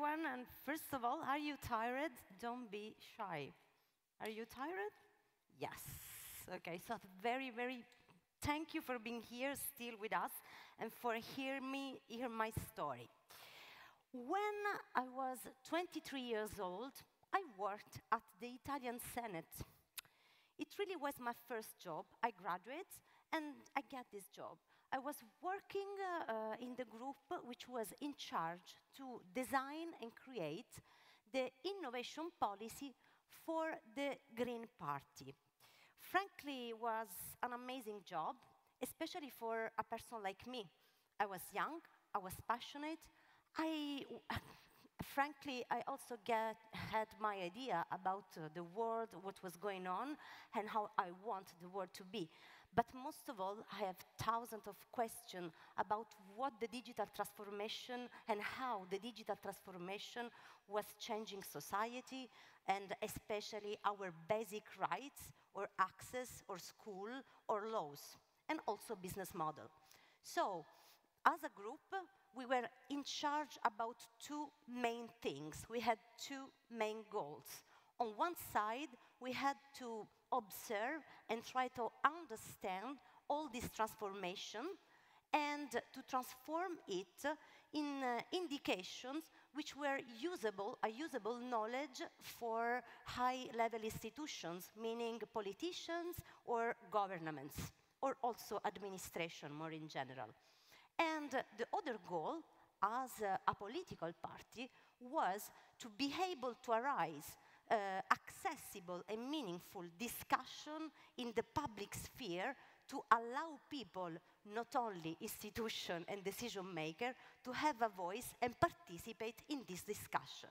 everyone. And first of all, are you tired? Don't be shy. Are you tired? Yes. Okay, so very thank you for being here still with us and for hear my story. When I was 23 years old, I worked at the Italian Senate. It really was my first job. I graduated and I got this job. I was working in the group which was in charge to design and create the innovation policy for the Green Party. Frankly, it was an amazing job, especially for a person like me. I was young, I was passionate. Frankly, I also had my idea about the world, what was going on, and how I want the world to be. But most of all, I have thousands of questions about what the digital transformation and how the digital transformation was changing society, and especially our basic rights, or access, or school, or laws, and also business model. So, as a group, we were in charge about two main things. We had two main goals. On one side, we had to observe and try to understand all this transformation and to transform it in indications which were a usable knowledge for high-level institutions, meaning politicians or governments, or also administration more in general. And the other goal, as a political party, was to be able to arise accessible and meaningful discussion in the public sphere to allow people, not only institutions and decision makers, to have a voice and participate in this discussion.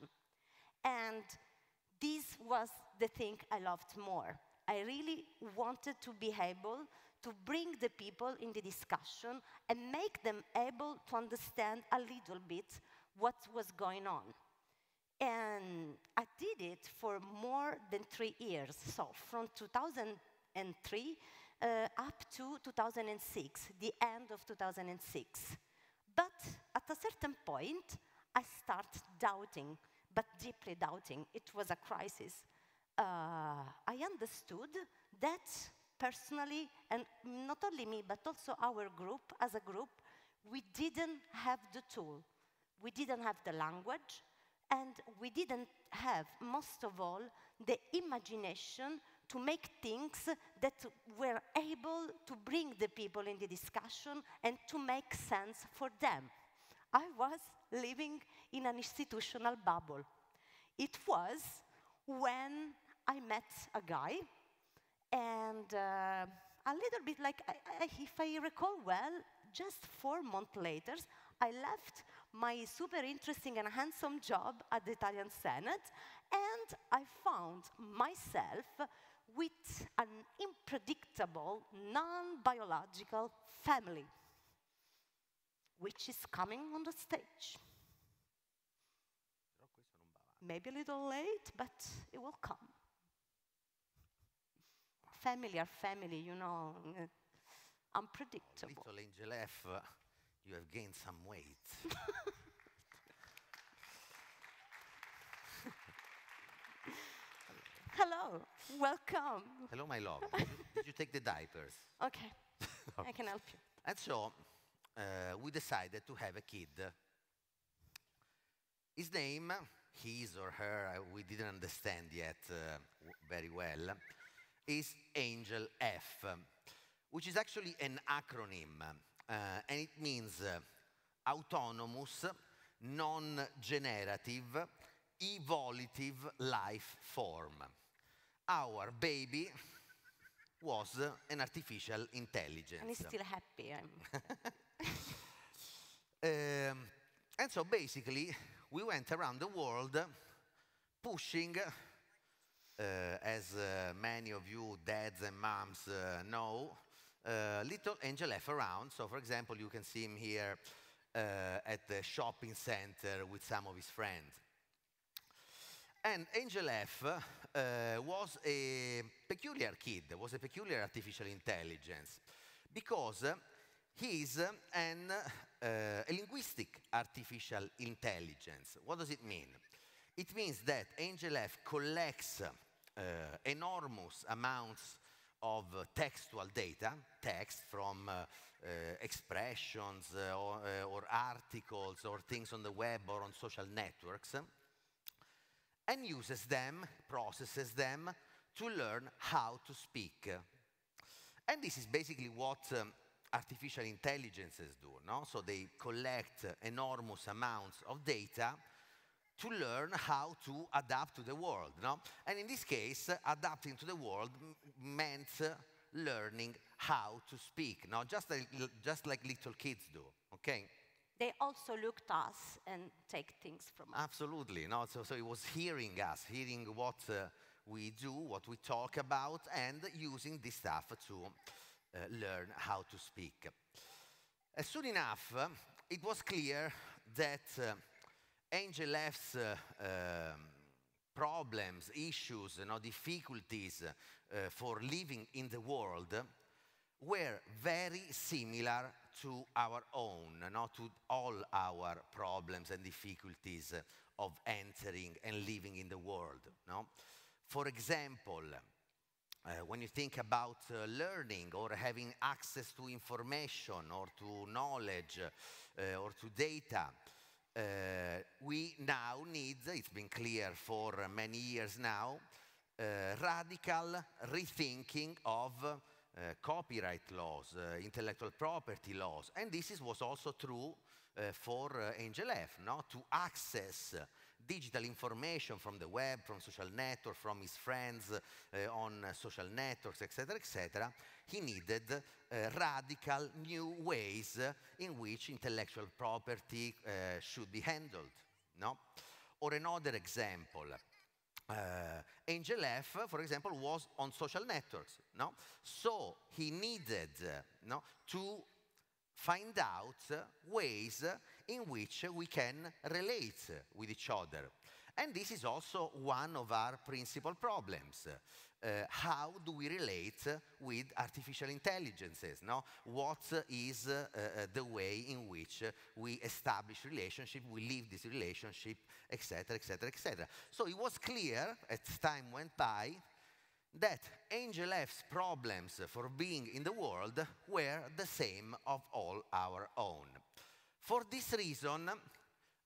And this was the thing I loved more. I really wanted to be able to bring the people in the discussion and make them able to understand a little bit what was going on. And I did it for more than 3 years, so from 2003 up to 2006, the end of 2006. But at a certain point, I started doubting, but deeply doubting. It was a crisis. I understood that personally, and not only me, but also our group, as a group, we didn't have the tool. We didn't have the language, and we didn't have, most of all, the imagination to make things that were able to bring the people in the discussion and to make sense for them. I was living in an institutional bubble. It was when I met a guy, and a little bit like, if I recall well, just 4 months later, I left my super interesting and handsome job at the Italian Senate, and I found myself with an unpredictable, non-biological family, which is coming on the stage. Maybe a little late, but it will come. Family are family, you know, unpredictable. Little Angel F, you have gained some weight. Hello, welcome. Hello, my love. Did you take the diapers? Okay, I can help you. And so, we decided to have a kid. His name, his or her, we didn't understand yet very well, is Angel F, which is actually an acronym, and it means autonomous, non-generative, evolutive life form. Our baby was an artificial intelligence. And he's still happy. And so basically, we went around the world pushing, as many of you dads and moms know, little Angel F around. So for example, you can see him here at the shopping center with some of his friends. And Angel F was a peculiar kid, was a peculiar artificial intelligence, because is a linguistic artificial intelligence. What does it mean? It means that AngelF collects enormous amounts of textual data, text from expressions or articles or things on the web or on social networks, and uses them, processes them to learn how to speak. And this is basically what artificial intelligences do, no? So they collect enormous amounts of data to learn how to adapt to the world, no? And in this case, adapting to the world meant learning how to speak, no? Just like little kids do, okay? They also look at us and take things from us. Absolutely, no? So it was hearing us, hearing what we do, what we talk about, and using this stuff to learn how to speak. Soon enough, it was clear that AngelF's problems, issues, difficulties for living in the world were very similar to our own, to all our problems and difficulties of entering and living in the world. No? For example, when you think about learning or having access to information or to knowledge or to data, we now need, it's been clear for many years now, radical rethinking of copyright laws, intellectual property laws. And this was also true for AngelF, no? To access digital information from the web, from social networks, from his friends on social networks, etc., he needed radical new ways in which intellectual property should be handled, no? Or another example, AngelF, for example, was on social networks, no? So he needed to find out ways in which we can relate with each other. And this is also one of our principal problems. How do we relate with artificial intelligences? No? What is the way in which we establish relationship, we live this relationship, etc., etc., etc. So it was clear, as time went by, that AngelF's problems for being in the world were the same of all our own. For this reason,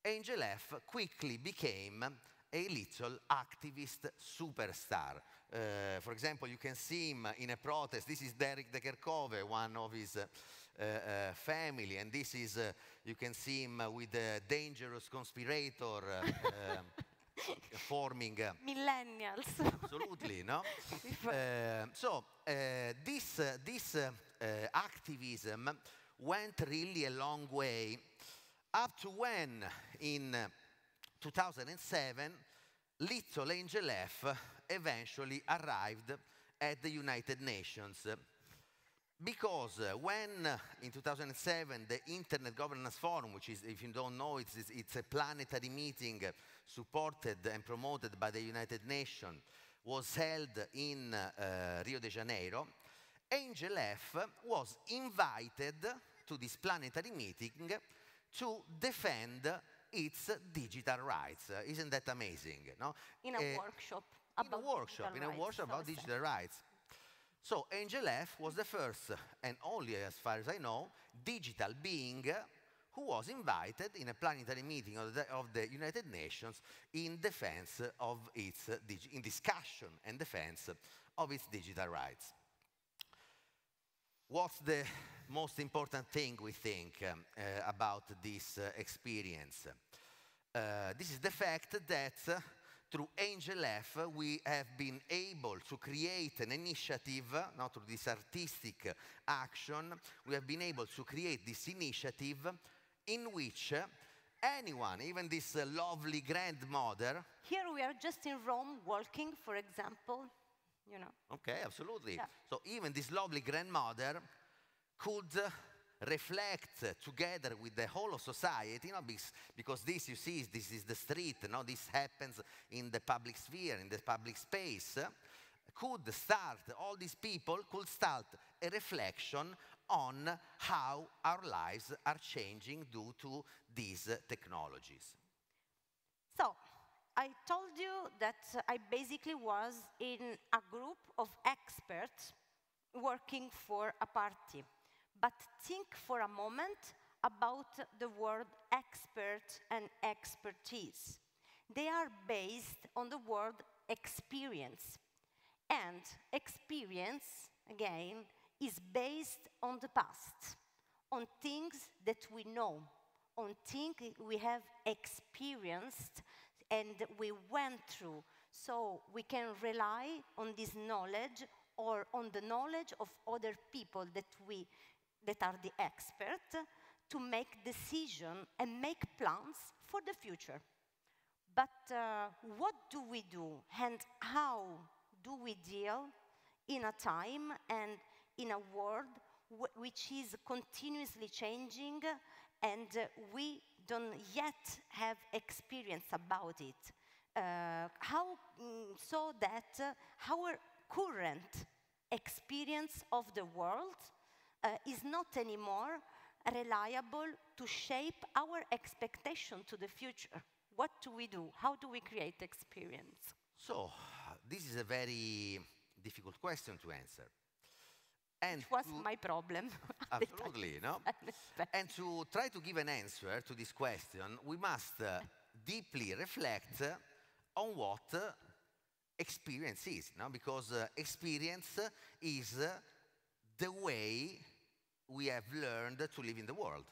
AngelF quickly became a little activist superstar. For example, you can see him in a protest. This is Derek de Kerkhove, one of his family, and this is, you can see him with a dangerous conspirator forming millennials. Absolutely, no? This activism went really a long way, up to when in 2007 little AngelF eventually arrived at the United Nations. Because when in 2007 the Internet Governance Forum, which is, if you don't know, it's a planetary meeting supported and promoted by the United Nations, was held in Rio de Janeiro, AngelF was invited to this planetary meeting to defend its digital rights. Isn't that amazing? No? In a workshop about digital rights. So AngelF was the first and only, as far as I know, digital being who was invited in a planetary meeting of the United Nations in defense of its, in discussion and defense of its digital rights. What's the most important thing we think about this experience? This is the fact that through AngelF, we have been able to create an initiative, not through this artistic action, we have been able to create this initiative in which anyone, even this lovely grandmother... Here we are just in Rome walking, for example, you know. Okay, absolutely. Yeah. So even this lovely grandmother could reflect together with the whole of society, because this, you see, this is the street, this happens in the public sphere, in the public space, all these people could start a reflection on how our lives are changing due to these technologies. So, I told you that I basically was in a group of experts working for a party. But think for a moment about the word expert and expertise. They are based on the word experience. And experience, again, is based on the past, on things that we know, on things we have experienced and we went through. So we can rely on this knowledge or on the knowledge of other people that are the experts to make decisions and make plans for the future. But what do we do and how do we deal in a time and in a world which is continuously changing and we don't yet have experience about it? So that our current experience of the world is not anymore reliable to shape our expectation to the future. What do we do? How do we create experience? So, this is a very difficult question to answer. And it was my problem. Absolutely, no? And to try to give an answer to this question, we must deeply reflect on what experience is, no? Because experience is the way we have learned to live in the world.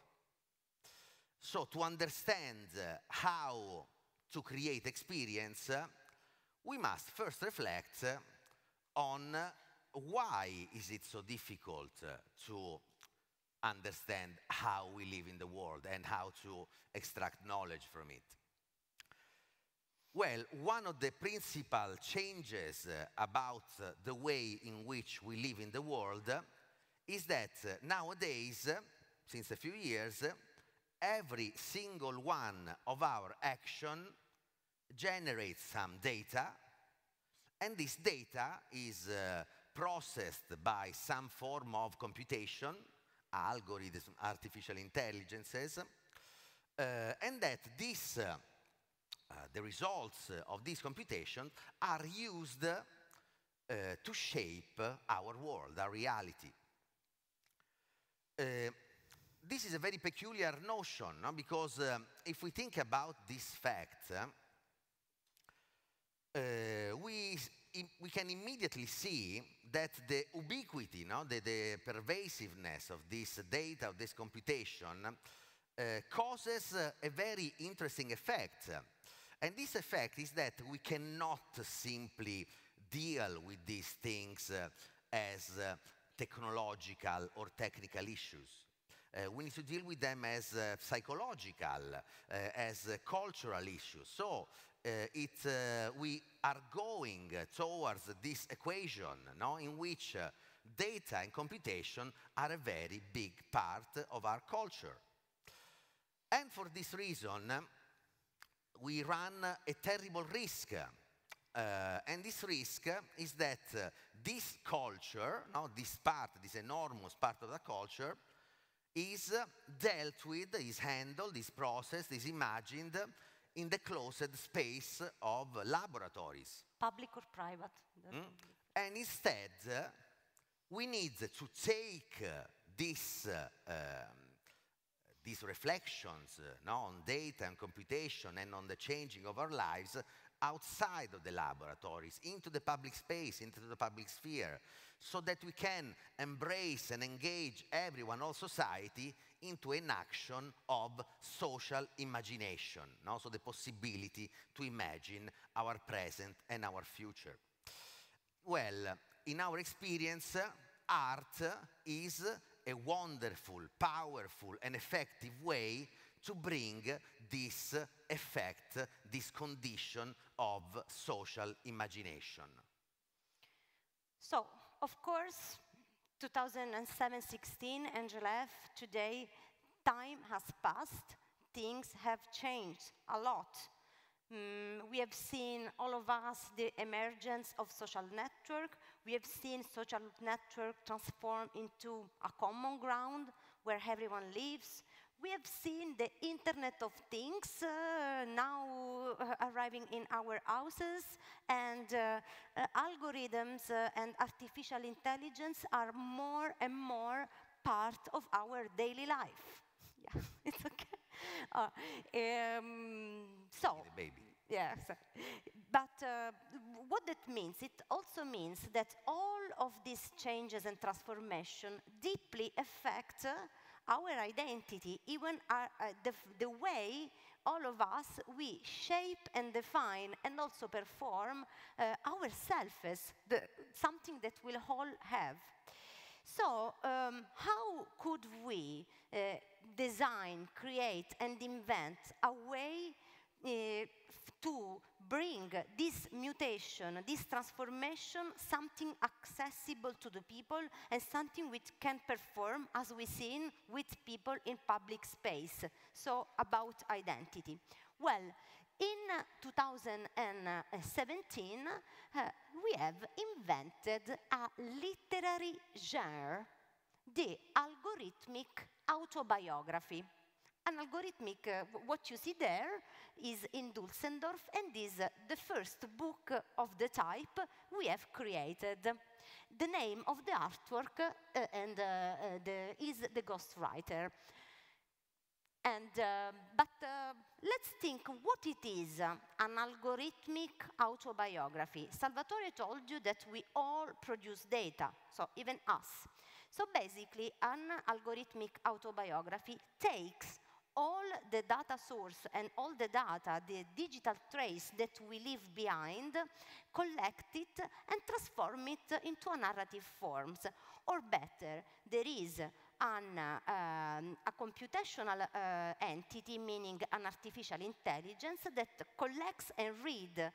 So to understand how to create experience, we must first reflect on why is it so difficult to understand how we live in the world and how to extract knowledge from it. Well, one of the principal changes about the way in which we live in the world is that nowadays, since a few years, every single one of our action generates some data, and this data is processed by some form of computation, algorithms, artificial intelligences, and that this, the results of this computation are used to shape our world, our reality. This is a very peculiar notion, no? Because if we think about this fact, we can immediately see that the ubiquity, no? the pervasiveness of this data, of this computation, causes a very interesting effect. And this effect is that we cannot simply deal with these things as technological or technical issues. We need to deal with them as psychological, as cultural issues. So we are going towards this equation, no, in which data and computation are a very big part of our culture. And for this reason, we run a terrible risk. And this risk is that this culture, no, this enormous part of the culture, is dealt with, is handled, is processed, is imagined in the closed space of laboratories. Public or private. And instead, we need to take these reflections on data and computation and on the changing of our lives outside of the laboratories, into the public space, into the public sphere, so that we can embrace and engage everyone, all society, into an action of social imagination, no? So the possibility to imagine our present and our future. Well, in our experience, art is a wonderful, powerful, and effective way to bring this effect, this condition of social imagination. So, of course, 2007-16, Angela F., today, time has passed, things have changed a lot. We have seen, all of us, the emergence of social network. We have seen social network transform into a common ground where everyone lives. We have seen the Internet of Things now arriving in our houses, and algorithms and artificial intelligence are more and more part of our daily life. Yeah, it's okay. So, The baby. yes. But what that means, it also means that all of these changes and transformation deeply affect our identity, even the way all of us, we shape and define and also perform ourselves as something that we'll all have. So, how could we design, create, and invent a way to bring this mutation, this transformation, something accessible to the people and something which can perform, as we've seen, with people in public space? So, about identity. Well, in 2017, we have invented a literary genre, the algorithmic autobiography. An algorithmic, what you see there is in Dusseldorf, and is the first book of the type we have created. The name of the artwork is The Ghostwriter. And, but let's think what it is, an algorithmic autobiography. Salvatore told you that we all produce data, so even us. So basically, an algorithmic autobiography takes all the data source and all the data, the digital trace that we leave behind, collect it and transform it into a narrative forms. Or better, there is a computational entity, meaning an artificial intelligence, that collects and read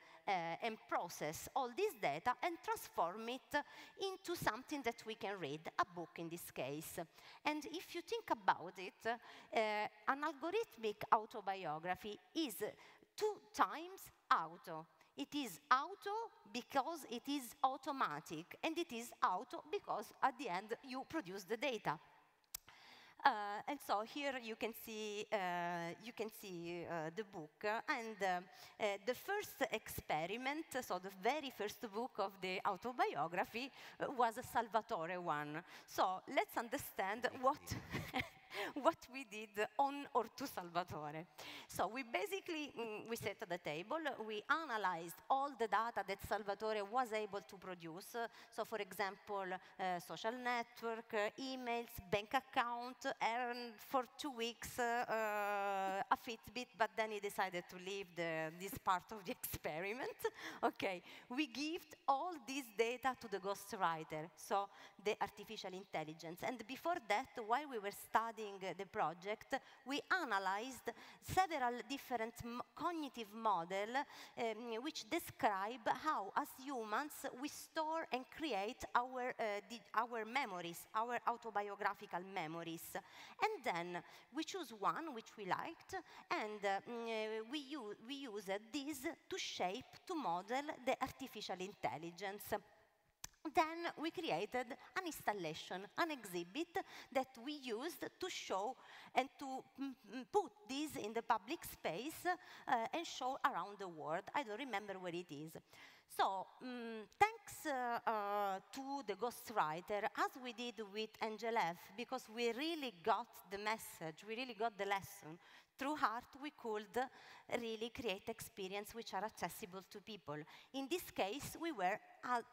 and process all this data and transform it into something that we can read, a book in this case. And if you think about it, an algorithmic autobiography is 2 times auto. It is auto because it is automatic, and it is auto because at the end you produce the data. And so here you can see the book, and the first experiment, so the very first book of the autobiography was a Salvatore one. So let's understand what what we did on or to Salvatore. So we basically, we sat at the table, we analyzed all the data that Salvatore was able to produce. So for example, social network, emails, bank account, earned for 2 weeks a Fitbit, but then he decided to leave this part of the experiment. Okay, we give all this data to the ghostwriter, so the artificial intelligence. And before that, while we were studying the project, we analyzed several different cognitive models which describe how, as humans, we store and create our memories, our autobiographical memories. And then we choose one which we liked, and we use this to shape, to model the artificial intelligence. Then we created an installation, an exhibit that we used to show and to put this in the public space and show around the world. I don't remember where it is. So, thanks to the ghostwriter, as we did with Angel F, because we really got the message, we really got the lesson. Through art, we could really create experiences which are accessible to people. In this case, we were, as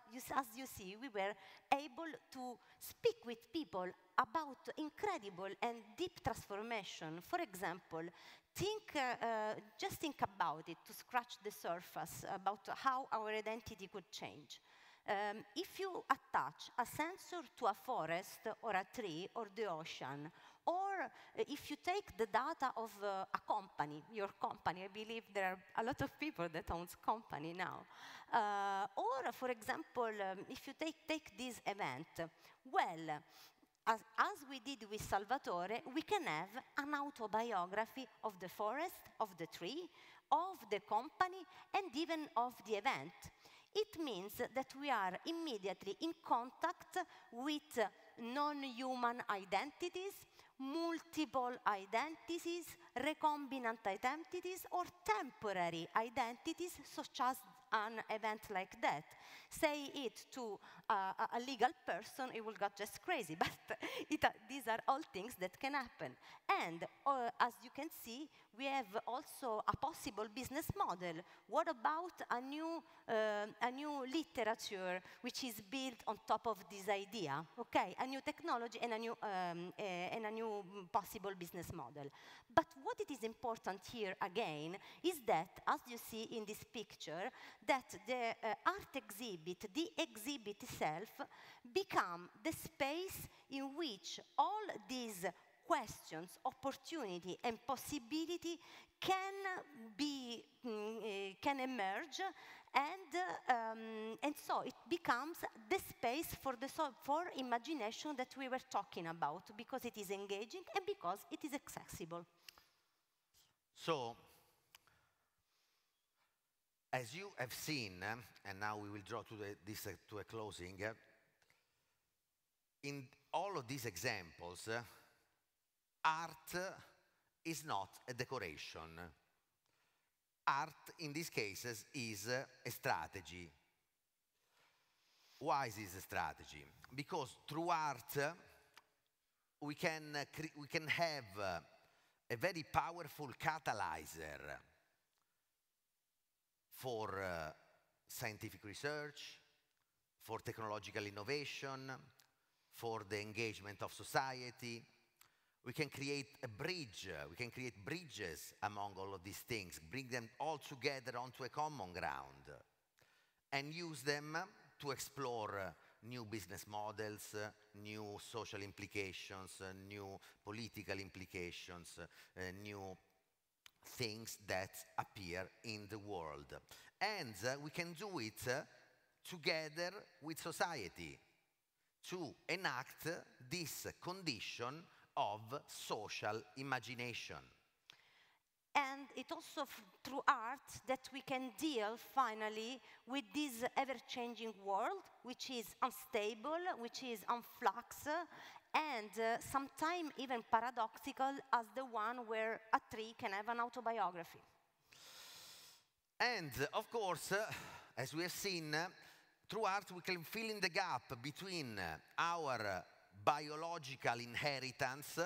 you see, we were able to speak with people about incredible and deep transformation. For example, just think about it, to scratch the surface about how our identity could change. If you attach a sensor to a forest or a tree or the ocean, or if you take the data of a company, your company, I believe there are a lot of people that owns company now. Or, for example, if you take this event, well, as we did with Salvatore, we can have an autobiography of the forest, of the tree, of the company, and even of the event. It means that we are immediately in contact with non-human identities, multiple identities, recombinant identities, or temporary identities, such as an event like that. Say it to a legal person, it will get just crazy, but these are all things that can happen. And as you can see, we have also a possible business model. What about a new literature which is built on top of this idea? Okay, a new technology and a new possible business model. But what it is important here again is that, as you see in this picture, that the art exhibit, the exhibit itself, become the space in which all these questions, opportunity, and possibility can emerge, and so it becomes the space for imagination that we were talking about, because it is engaging and because it is accessible. So, as you have seen, and now we will draw this to a closing, in all of these examples, art is not a decoration. Art, in these cases, is a strategy. Why is this a strategy? Because through art, we can have a very powerful catalyzer for scientific research, for technological innovation, for the engagement of society. We can create a bridge, we can create bridges among all of these things, bring them all together onto a common ground, and use them to explore new business models, new social implications, new political implications, new things that appear in the world. And we can do it together with society to enact this condition of social imagination. And it also through art that we can deal finally with this ever-changing world, which is unstable, which is on flux, and sometimes even paradoxical, as the one where a tree can have an autobiography. And of course, as we have seen, through art we can fill in the gap between our biological inheritance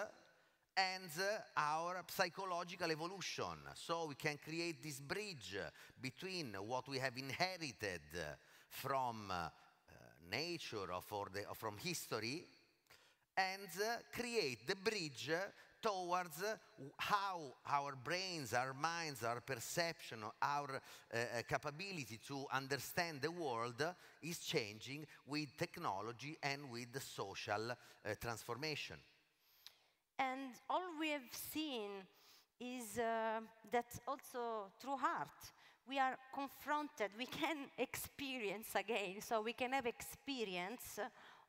and our psychological evolution. So we can create this bridge between what we have inherited from nature or from history, and create the bridge towards how our brains, our minds, our perception, our capability to understand the world is changing with technology and with the social transformation. And all we have seen is that also through art, we are confronted, we can experience again, so we can have experience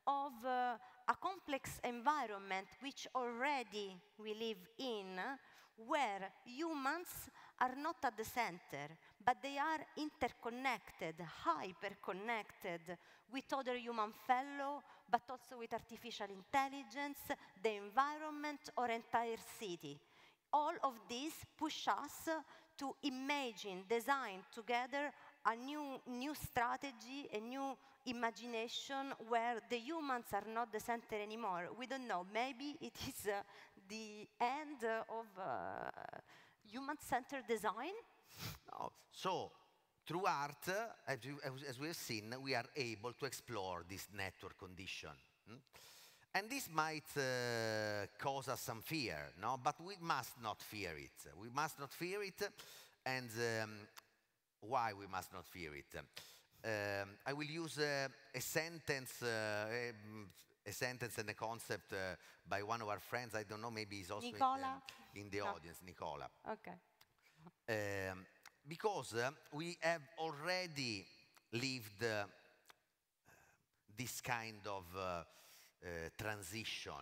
of a complex environment which already we live in, where humans are not at the center, but they are interconnected, hyper-connected with other human fellow, but also with artificial intelligence, the environment, or entire city. All of this push us to imagine, design together a new strategy, a new imagination where the humans are not the center anymore. We don't know, maybe it is the end of human-centered design? No. So, through art, as we have seen, we are able to explore this network condition. And this might cause us some fear, no? But we must not fear it. We must not fear it, and why we must not fear it? I will use a sentence and a concept by one of our friends. I don't know, maybe he's also in the audience, Nicola. Okay. Because we have already lived this kind of transition.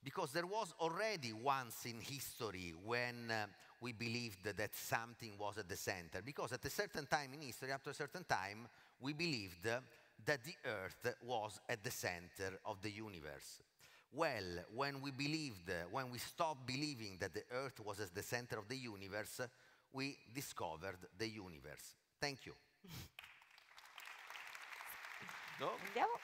Because there was already once in history when we believed that something was at the center. Because at a certain time in history, after a certain time, we believed that the Earth was at the center of the universe. Well, when we stopped believing that the Earth was at the center of the universe, we discovered the universe. Thank you. No? Andiamo.